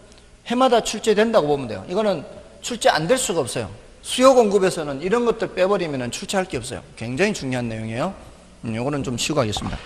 해마다 출제된다고 보면 돼요. 이거는 출제 안 될 수가 없어요. 수요 공급에서는 이런 것들 빼버리면 출제할 게 없어요. 굉장히 중요한 내용이에요. 요거는 좀 쉬고 가겠습니다.